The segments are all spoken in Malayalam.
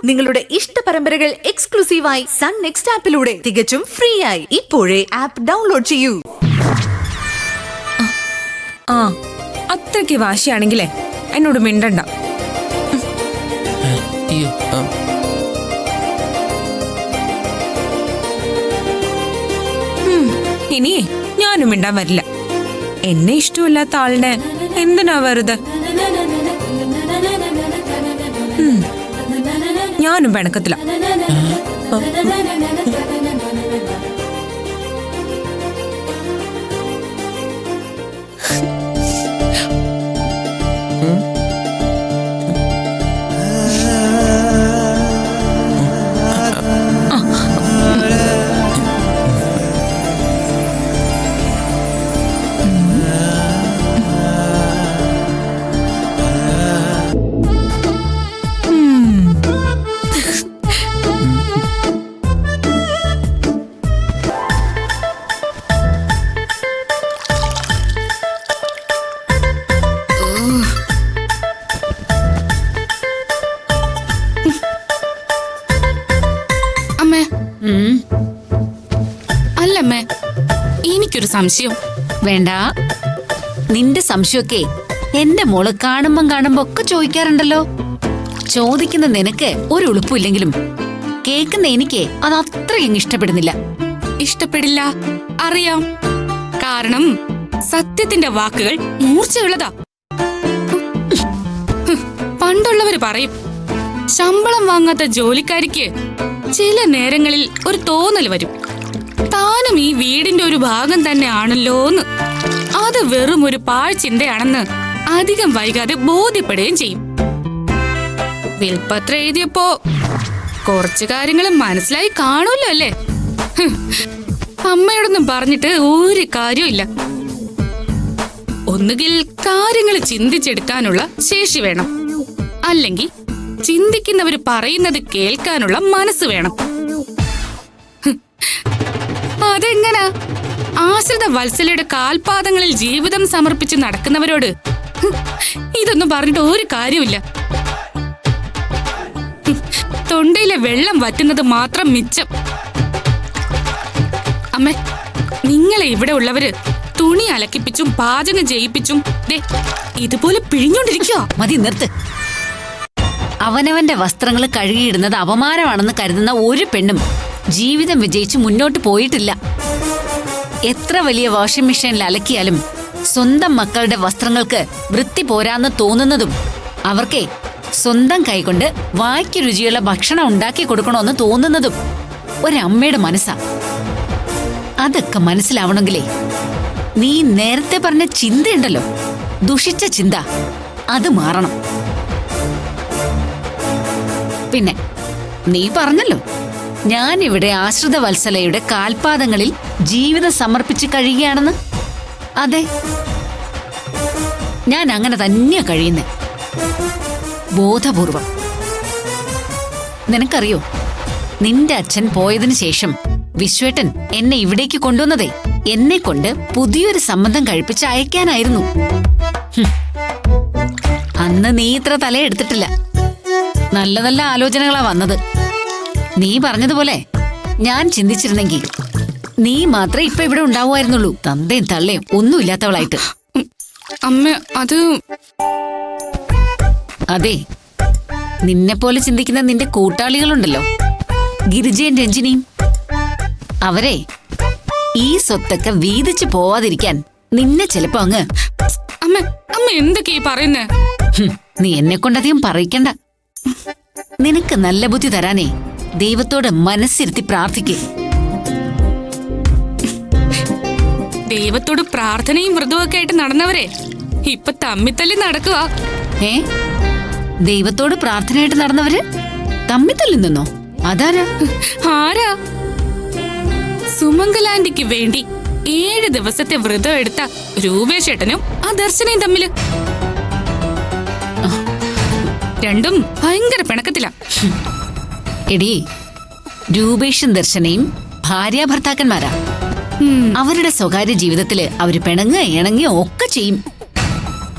നിങ്ങളുടെ ഇഷ്ട പരമ്പരകൾ എക്സ്ക്ലൂസീവായി സൺ നെക്സ്റ്റ് ആപ്പിലൂടെ തികച്ചും ഫ്രീ ആയി. ഇപ്പോഴേ ആപ്പ് ഡൗൺലോഡ് ചെയ്യൂ. അത്രയ്ക്ക് വാശിയാണെങ്കിലേ എന്നോട് മിണ്ടണ്ട. ഇനിയേ ഞാനും മിണ്ടാൻ വരില്ല. എന്നെ ഇഷ്ടമില്ലാത്ത ആളിനെ എന്തിനാ വെറുതെ? ഞാനും പിണക്കത്തില്ല. അല്ലമ്മേ, എനിക്കൊരു സംശയം. വേണ്ട, നിന്റെ സംശയമൊക്കെ എന്റെ മോള് കാണുമ്പോ ഒക്കെ ചോദിക്കാറുണ്ടല്ലോ. ചോദിക്കുന്ന നിനക്ക് ഒരു ഉളുപ്പില്ലെങ്കിലും കേൾക്കുന്ന എനിക്ക് അത് അത്രയും ഇഷ്ടപ്പെടുന്നില്ല. ഇഷ്ടപ്പെടില്ല, അറിയാം. കാരണം സത്യത്തിന്റെ വാക്കുകൾ മൂർച്ചയുള്ളതാ. പണ്ടുള്ളവര് പറയും, ശമ്പളം വാങ്ങാത്ത ജോലിക്കാരിക്ക് ചില നേരങ്ങളിൽ ഒരു തോന്നൽ വരും, താനും ഈ വീടിന്റെ ഒരു ഭാഗം തന്നെ ആണല്ലോന്ന്. അത് വെറും ഒരു പാഴ്ചിന്തയാണെന്ന് അധികം വൈകാതെ ബോധ്യപ്പെടുകയും ചെയ്യും. വിൽപ്പത്രം എഴുതിയപ്പോ കുറച്ചു കാര്യങ്ങൾ മനസ്സിലായി കാണൂല്ലോ അല്ലേ? അമ്മയോടൊന്നും പറഞ്ഞിട്ട് ഒരു കാര്യമില്ല. ഒന്നുകിൽ കാര്യങ്ങൾ ചിന്തിച്ചെടുക്കാനുള്ള ശേഷി വേണം, അല്ലെങ്കിൽ ചിന്തിക്കുന്നവര് പറയുന്നത് കേൾക്കാനുള്ള മനസ്സ് വേണം. അതെങ്ങനാ? ആശ്രിത വത്സലയുടെ കാൽപാദങ്ങളിൽ ജീവിതം സമർപ്പിച്ച് നടക്കുന്നവരോട് ഇതൊന്നും പറഞ്ഞിട്ട് ഒരു കാര്യമില്ല. തൊണ്ടയിലെ വെള്ളം വറ്റുന്നത് മാത്രം മിച്ചം. അമ്മേ, നിങ്ങളെ ഇവിടെ ഉള്ളവര് തുണി അലക്കിപ്പിച്ചും പാചകം ചെയ്യിപ്പിച്ചും ഇതുപോലെ പിഴിഞ്ഞോണ്ടിരിക്കോ? മതി, നിർത്ത്. അവനവന്റെ വസ്ത്രങ്ങൾ കഴുകിയിടുന്നത് അപമാനമാണെന്ന് കരുതുന്ന ഒരു പെണ്ണും ജീവിതം വിജയിച്ച് മുന്നോട്ട് പോയിട്ടില്ല. എത്ര വലിയ വാഷിംഗ് മെഷീനിൽ അലക്കിയാലും സ്വന്തം മക്കളുടെ വസ്ത്രങ്ങൾക്ക് വൃത്തി പോരാന്ന് തോന്നുന്നതും അവർക്കേ സ്വന്തം കൈകൊണ്ട് വായ്ക്ക് രുചിയുള്ള ഭക്ഷണം ഉണ്ടാക്കി കൊടുക്കണമെന്ന് തോന്നുന്നതും ഒരമ്മയുടെ മനസ്സാ. അതൊക്കെ മനസ്സിലാവണമെങ്കിലേ നീ നേരത്തെ പറഞ്ഞ ചിന്തയുണ്ടല്ലോ, ദുഷിച്ച ചിന്ത, അത് മാറണം. പിന്നെ നീ പറഞ്ഞല്ലോ, ഞാനിവിടെ ആശ്രിത വത്സലയുടെ കാൽപാദങ്ങളിൽ ജീവിതം സമർപ്പിച്ച് കഴിയുകയാണെന്ന്. അതെ, ഞാൻ അങ്ങനെ തന്നെയാ കഴിയുന്നേ, ബോധപൂർവം. നിനക്കറിയോ, നിന്റെ അച്ഛൻ പോയതിനു ശേഷം വിശ്വേട്ടൻ എന്നെ ഇവിടേക്ക് കൊണ്ടുവന്നതേ എന്നെ കൊണ്ട് പുതിയൊരു സംബന്ധം കഴിപ്പിച്ച് അയക്കാനായിരുന്നു. അന്ന് നീ ഇത്ര തലയെടുത്തിട്ടില്ല. നല്ല നല്ല ആലോചനകളാ വന്നത്. നീ പറഞ്ഞതുപോലെ ഞാൻ ചിന്തിച്ചിരുന്നെങ്കിൽ നീ മാത്രമേ ഇപ്പൊ ഇവിടെ ഉണ്ടാവുമായിരുന്നുള്ളൂ, തന്തയും തള്ളയും ഒന്നുമില്ലാത്തവളായിട്ട്. അമ്മ, അതെ, നിന്നെപ്പോലെ ചിന്തിക്കുന്ന നിന്റെ കൂട്ടാളികളുണ്ടല്ലോ, ഗിരിജയും രഞ്ജിനിയും. അവരെ ഈ സ്വത്തൊക്കെ വീതിച്ചു പോവാതിരിക്കാൻ നിന്നെ ചിലപ്പോ അങ്ങ്. അമ്മ എന്തൊക്കെയാ പറയുന്നേ? നീ എന്നെ കൊണ്ടധികം പറയിക്കണ്ട. നിനക്ക് നല്ല ബുദ്ധി തരാനേ ദൈവത്തോട് മനസ്സിരുത്തി പ്രാർത്ഥിക്കേ. ദൈവത്തോട് പ്രാർത്ഥനയും വ്രതമൊക്കെ ആയിട്ട് നടന്നവരെ ഇപ്പൊ തമ്മിത്തല്ലി നടക്കുക. ദൈവത്തോട് പ്രാർത്ഥനയായിട്ട് നടന്നവര് തമ്മിത്തല്ലി നിന്നോ? അതാരാ? ആരാ? സുമംഗലാന്റിക്ക് വേണ്ടി 7 ദിവസത്തെ വ്രതം എടുത്ത രൂപേഷേട്ടനും ആ ദർശനയും തമ്മില്. രണ്ടും ഭയങ്കര പിണക്കത്തില. എടീ, രൂപേഷും ദർശനയും ഭാര്യാഭർത്താക്കന്മാരാ. അവരുടെ സ്വകാര്യ ജീവിതത്തില് അവര് പിണങ്ങുകയോ ഒക്കെ ചെയ്യും.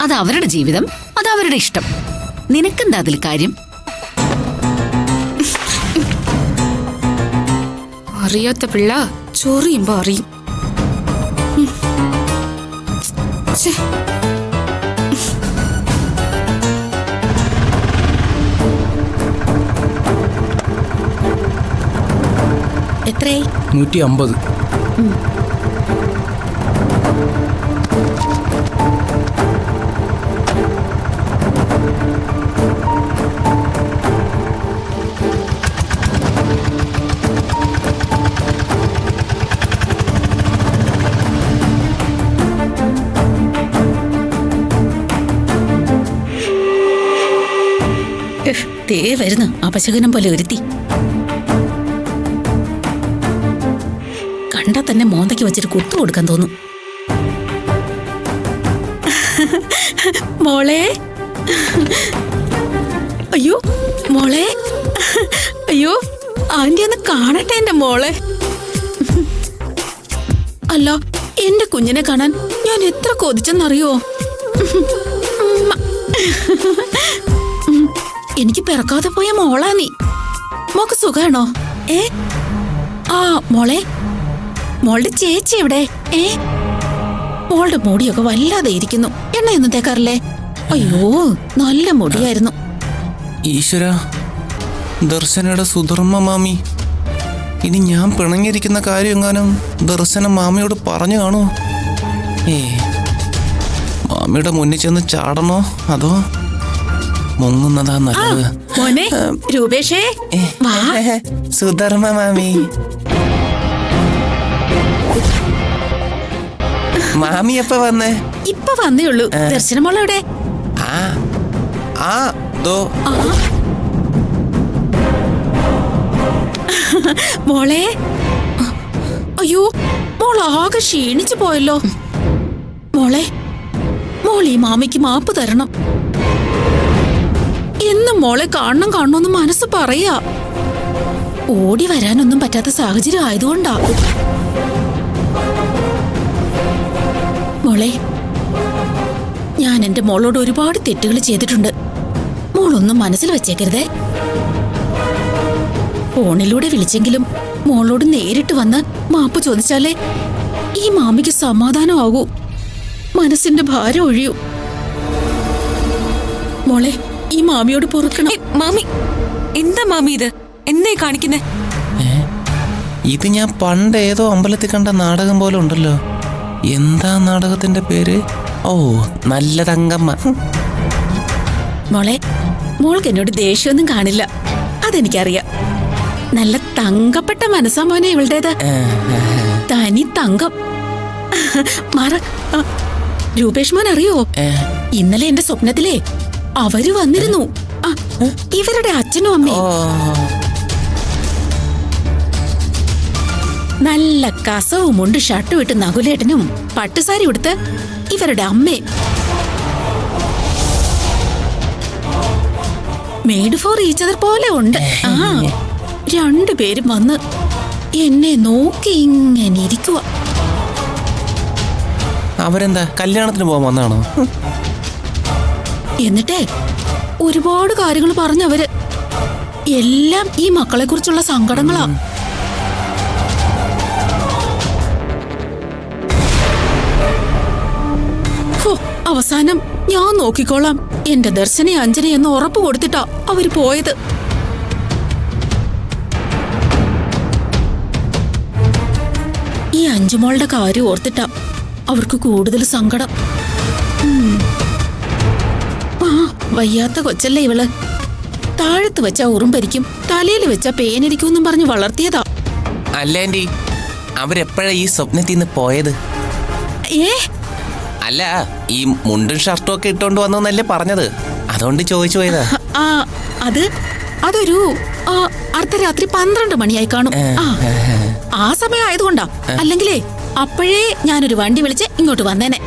അത് അവരുടെ ജീവിതം, അത് അവരുടെ ഇഷ്ടം. നിനക്കെന്താ അതിൽ കാര്യം? അറിയാത്ത പിള്ള ചൊറിയുമ്പോ അറിയും. ഛെ. എത്രയായി? 150. ദേ വരുന്നു അപശകനം പോലെ ഒരുത്തി. കണ്ടാ തന്നെ മോന്തയ്ക്ക് വെച്ചിട്ട് കുത്തു കൊടുക്കാൻ തോന്നും. മോളെ, അയ്യോ മോളെ, അയ്യോ ആന്റി ഒന്ന് കാണട്ടെ എന്റെ മോളെ. അല്ല, എന്റെ കുഞ്ഞിനെ കാണാൻ ഞാൻ എത്ര കൊതിച്ചെന്നറിയോ? എനിക്ക് പിറക്കാതെ പോയ മോളാ നീ. മോക്ക് സുഖാണോ? ആ മോളെ, മോളുടെ ചേച്ചി എവിടെ? മോളുടെ മുടിയൊക്കെ വല്ലാതെ ഇരിക്കുന്നു. എണ്ണയൊന്നും തേക്കാറില്ലേ? അയ്യോ നല്ല മുടിയായിരുന്നു. ഈശ്വര, ദർശനയുടെ സുധർമ്മ മാമി. ഇനി ഞാൻ പിണങ്ങിയിരിക്കുന്ന കാര്യം എങ്ങാനും ദർശന മാമിയോട് പറഞ്ഞു കാണോ? മാമിയുടെ മുന്നിൽ ചെന്ന് ചാടണോ അതോ മുങ്ങുന്നതാ നല്ലത്? മോനെ രൂപേഷേ, വാ. സുധർമ്മ മാമി. മാമി എപ്പ വന്നേ? ഇപ്പൊ വന്നേ ഉള്ളൂ. ദർശന മോളെവിടെ? മോളെ, അയ്യോ മോൾ ആകെ ക്ഷീണിച്ചു പോയല്ലോ. മോളെ, മോൾ ഈ മാമിക്ക് മാപ്പ് തരണം. എന്നും മോളെ കാണണമെന്ന് മനസ്സ് പറയാ. ഓടി വരാനൊന്നും പറ്റാത്ത സാഹചര്യം ആയതുകൊണ്ടാ. മോളെ, ഞാൻ എന്റെ മോളോട് ഒരുപാട് തെറ്റുകൾ ചെയ്തിട്ടുണ്ട്. മോളൊന്നും മനസ്സിൽ വെച്ചേക്കരുതേ. ഫോണിലൂടെ വിളിച്ചെങ്കിലും മോളോട് നേരിട്ട് വന്ന് മാപ്പ് ചോദിച്ചാലേ ഈ മാമിക്ക് സമാധാനമാകൂ, മനസ്സിന്റെ ഭാരം ഒഴിയൂ. മോളെ, ഈ മാമിയോട് പൊറുക്കണം. മാമി, എന്താ മാമി ഇത്? എന്നെ കാണിക്കുന്നേ? ഇത് ഞാൻ പണ്ട് ഏതോ അമ്പലത്തിൽ കണ്ട നാടകം പോലെ ഉണ്ടല്ലോ. എന്താ നാടകത്തിന്റെ പേര്? ഓ, നല്ല തങ്കമ്മ. മോളെ, മോൾക്ക് എന്നോട് ദേഷ്യമൊന്നും കാണില്ല, അതെനിക്കറിയാം. നല്ല തങ്കപ്പെട്ട മനസ്സാ മോനെ ഇവളുടേത്. തനി തങ്കം. മാറ. രൂപേഷ് മോൻ അറിയോ, ഇന്നലെ എന്റെ സ്വപ്നത്തിലേ അവര് വന്നിരുന്നു. ഇവരുടെ അച്ഛനും അമ്മയും. നല്ല കസവും ഉണ്ട് ഷർട്ട് വിട്ട് നകുലേട്ടനും പട്ടുസാരി ഉടുത്ത് ഇവരുടെ അമ്മയും. മെയ്ഡ് ഫോർ ഈച്ച് അതർ പോലെ ഉണ്ട്. രണ്ടുപേരും വന്ന് എന്നെ നോക്കി ഇങ്ങനെ ഇരിക്കുക. അവരെന്താ കല്യാണത്തിന് പോകാൻ വന്നാണോ? എന്നിട്ടേ ഒരുപാട് കാര്യങ്ങൾ പറഞ്ഞവര്. എല്ലാം ഈ മക്കളെ കുറിച്ചുള്ള സങ്കടങ്ങളാ. അവസാനം ഞാൻ നോക്കിക്കോളാം, എന്റെ ദർശനെ അഞ്ജനയെന്ന് ഉറപ്പ് കൊടുത്തിട്ടാ അവര് പോയത്. ഈ അഞ്ചുമോളുടെ കാര്യം ഓർത്തിട്ടാ അവർക്ക് കൂടുതൽ സങ്കടം. വയ്യാത്ത കൊച്ചല്ലേ ഇവള്. താഴത്ത് വെച്ചാ ഉറുമ്പരിക്കും, തലയിൽ വെച്ചാ പേനരിക്കും എന്നും പറഞ്ഞ് വളർത്തിയതാ. അല്ല ആന്റി, അവരെപ്പോഴാ ഈ സ്വപ്നത്തിൽ നിന്ന് പോയത്? അല്ല, ഈ മുണ്ടും ഷർട്ടും ഒക്കെ ഇട്ടോണ്ട് വന്നല്ലേ പറഞ്ഞത്, അതുകൊണ്ട് ചോദിച്ചു പോയതാ. അതൊരു അർദ്ധരാത്രി 12 മണിയായി കാണും. ആ സമയം ആയതുകൊണ്ടാ. അല്ലെങ്കിലേ അപ്പോഴേ ഞാനൊരു വണ്ടി വിളിച്ച് ഇങ്ങോട്ട് വന്നേനെ.